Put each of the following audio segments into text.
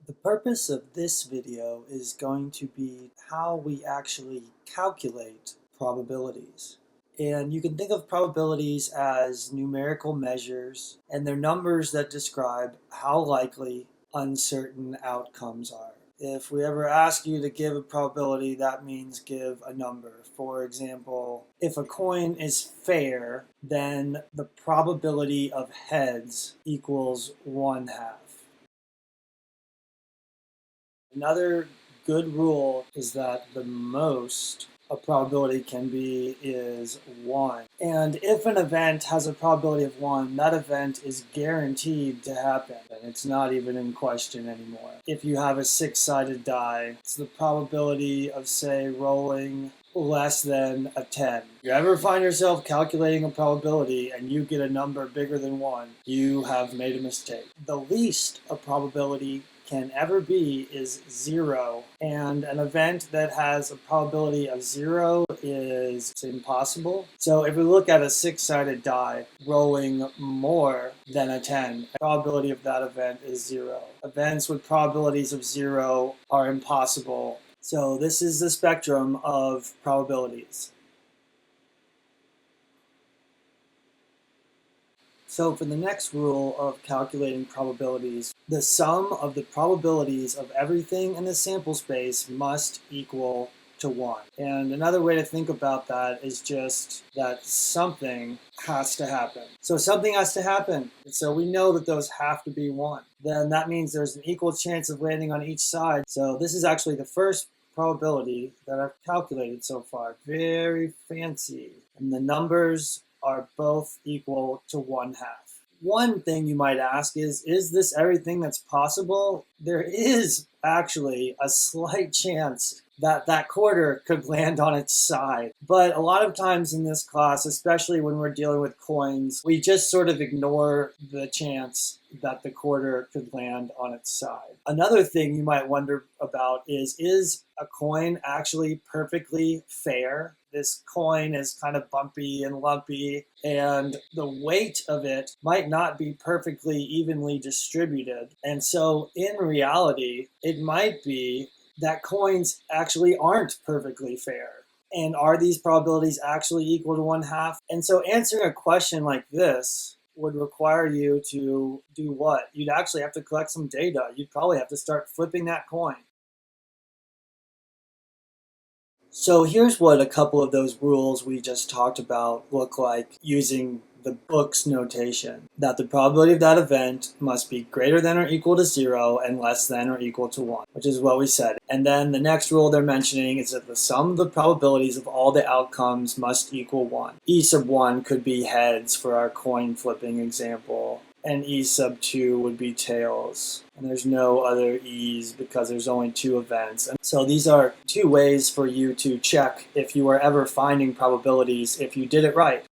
The purpose of this video is going to be how we actually calculate probabilities. And you can think of probabilities as numerical measures, and they're numbers that describe how likely uncertain outcomes are. If we ever ask you to give a probability, that means give a number. For example, if a coin is fair, then the probability of heads equals 1/2. Another good rule is that the most a probability can be is 1. And if an event has a probability of 1, that event is guaranteed to happen, and it's not even in question anymore. If you have a 6-sided die, it's the probability of, say, rolling less than a 10. If you ever find yourself calculating a probability and you get a number bigger than 1, you have made a mistake. The least a probability can ever be is 0, and an event that has a probability of 0 is impossible. So if we look at a 6-sided die rolling more than a 10, the probability of that event is 0. Events with probabilities of 0 are impossible. So this is the spectrum of probabilities. So for the next rule of calculating probabilities, the sum of the probabilities of everything in the sample space must equal to 1. And another way to think about that is just that something has to happen. So something has to happen. So we know that those have to be 1. Then that means there's an equal chance of landing on each side. So this is actually the first probability that I've calculated so far. Very fancy. And the numbers are both equal to 1/2. One thing you might ask is this everything that's possible? There is actually a slight chance that that quarter could land on its side. But a lot of times in this class, especially when we're dealing with coins, we just sort of ignore the chance that the quarter could land on its side. Another thing you might wonder about is a coin actually perfectly fair? This coin is kind of bumpy and lumpy, and the weight of it might not be perfectly evenly distributed. And so in reality, it might be that coins actually aren't perfectly fair. And are these probabilities actually equal to 1/2? And so answering a question like this would require you to do what? You'd actually have to collect some data. You'd probably have to start flipping that coin. So here's what a couple of those rules we just talked about look like using the book's notation. That the probability of that event must be greater than or equal to 0 and less than or equal to 1, which is what we said. And then the next rule they're mentioning is that the sum of the probabilities of all the outcomes must equal 1. E sub 1 could be heads for our coin flipping example, and E sub 2 would be tails. And there's no other E's because there's only 2 events. And so these are 2 ways for you to check if you are ever finding probabilities if you did it right.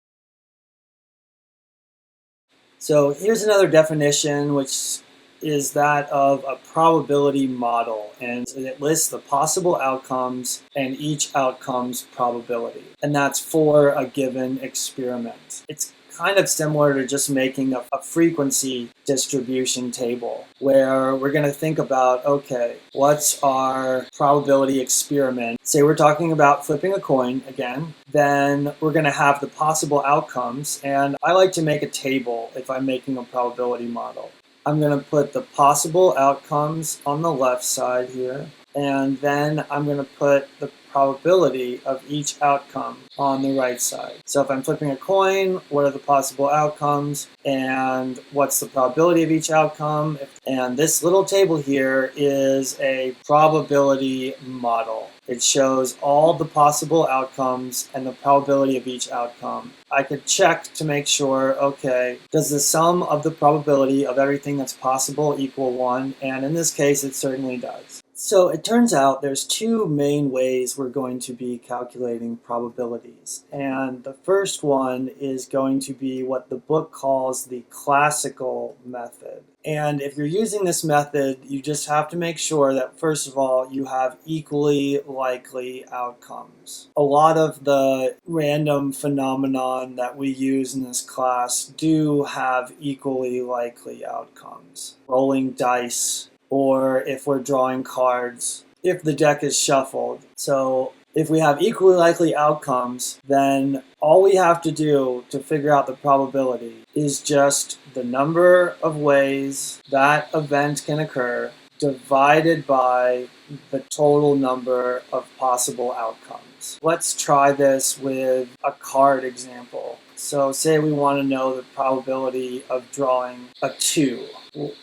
So here's another definition, which is that of a probability model, and it lists the possible outcomes and each outcome's probability, and that's for a given experiment. It's kind of similar to just making a frequency distribution table where we're going to think about, okay, what's our probability experiment? Say we're talking about flipping a coin again, then we're going to have the possible outcomes, and I like to make a table if I'm making a probability model. I'm going to put the possible outcomes on the left side here, and then I'm going to put the probability of each outcome on the right side. So if I'm flipping a coin, what are the possible outcomes and what's the probability of each outcome? And this little table here is a probability model. It shows all the possible outcomes and the probability of each outcome. I could check to make sure, okay, does the sum of the probability of everything that's possible equal 1? And in this case, it certainly does. So it turns out there's 2 main ways we're going to be calculating probabilities. And the first one is going to be what the book calls the classical method. And if you're using this method, you just have to make sure that, first of all, you have equally likely outcomes. A lot of the random phenomenon that we use in this class do have equally likely outcomes. Rolling dice or if we're drawing cards, if the deck is shuffled. So if we have equally likely outcomes, then all we have to do to figure out the probability is just the number of ways that event can occur divided by the total number of possible outcomes. Let's try this with a card example. So say we want to know the probability of drawing a 2.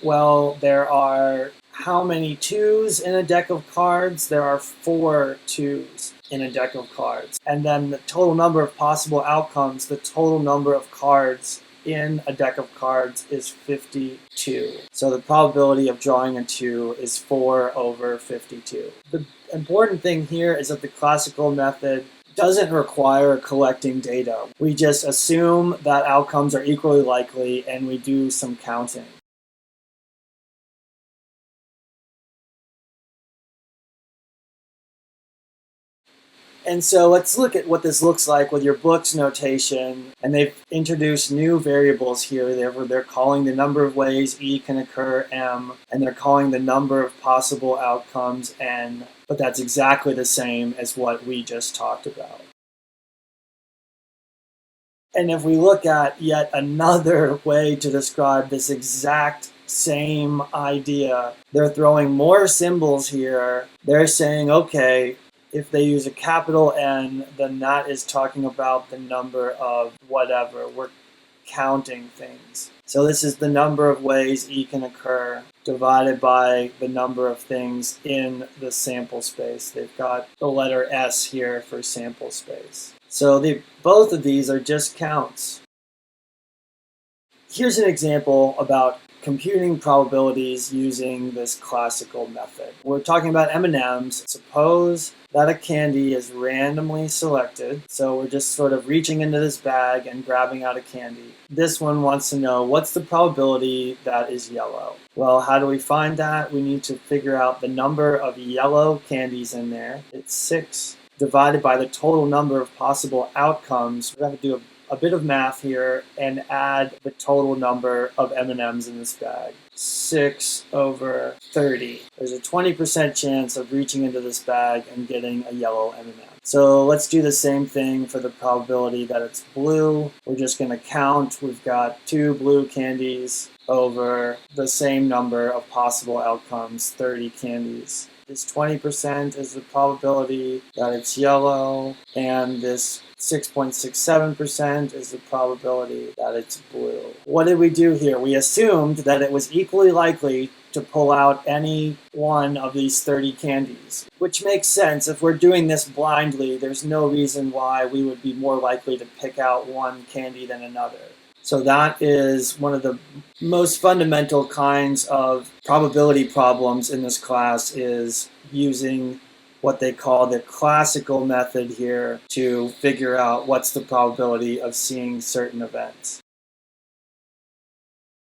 Well, there are how many 2s in a deck of cards? There are 4 2s in a deck of cards. And then the total number of possible outcomes, the total number of cards in a deck of cards is 52. So the probability of drawing a 2 is 4 over 52. The important thing here is that the classical method doesn't require collecting data. We just assume that outcomes are equally likely and we do some counting. And so let's look at what this looks like with your book's notation. And they've introduced new variables here. They're calling the number of ways E can occur M, and they're calling the number of possible outcomes N. But that's exactly the same as what we just talked about. And if we look at yet another way to describe this exact same idea, they're throwing more symbols here. They're saying, okay, if they use a capital N, then that is talking about the number of whatever. We're counting things. So this is the number of ways E can occur divided by the number of things in the sample space. They've got the letter S here for sample space. So both of these are just counts. Here's an example about computing probabilities using this classical method. We're talking about M&Ms. Suppose that a candy is randomly selected. So we're just sort of reaching into this bag and grabbing out a candy. This one wants to know, what's the probability that is yellow? Well, how do we find that? We need to figure out the number of yellow candies in there. It's 6 divided by the total number of possible outcomes. We're going to do a bit of math here and add the total number of M&Ms in this bag. 6 over 30. There's a 20% chance of reaching into this bag and getting a yellow M&M. So let's do the same thing for the probability that it's blue. We're just going to count. We've got 2 blue candies over the same number of possible outcomes, 30 candies. This 20% is the probability that it's yellow, and this 6.67% is the probability that it's blue. What did we do here? We assumed that it was equally likely to pull out any one of these 30 candies, which makes sense. If we're doing this blindly, there's no reason why we would be more likely to pick out one candy than another. So that is one of the most fundamental kinds of probability problems in this class, is using what they call the classical method here to figure out what's the probability of seeing certain events.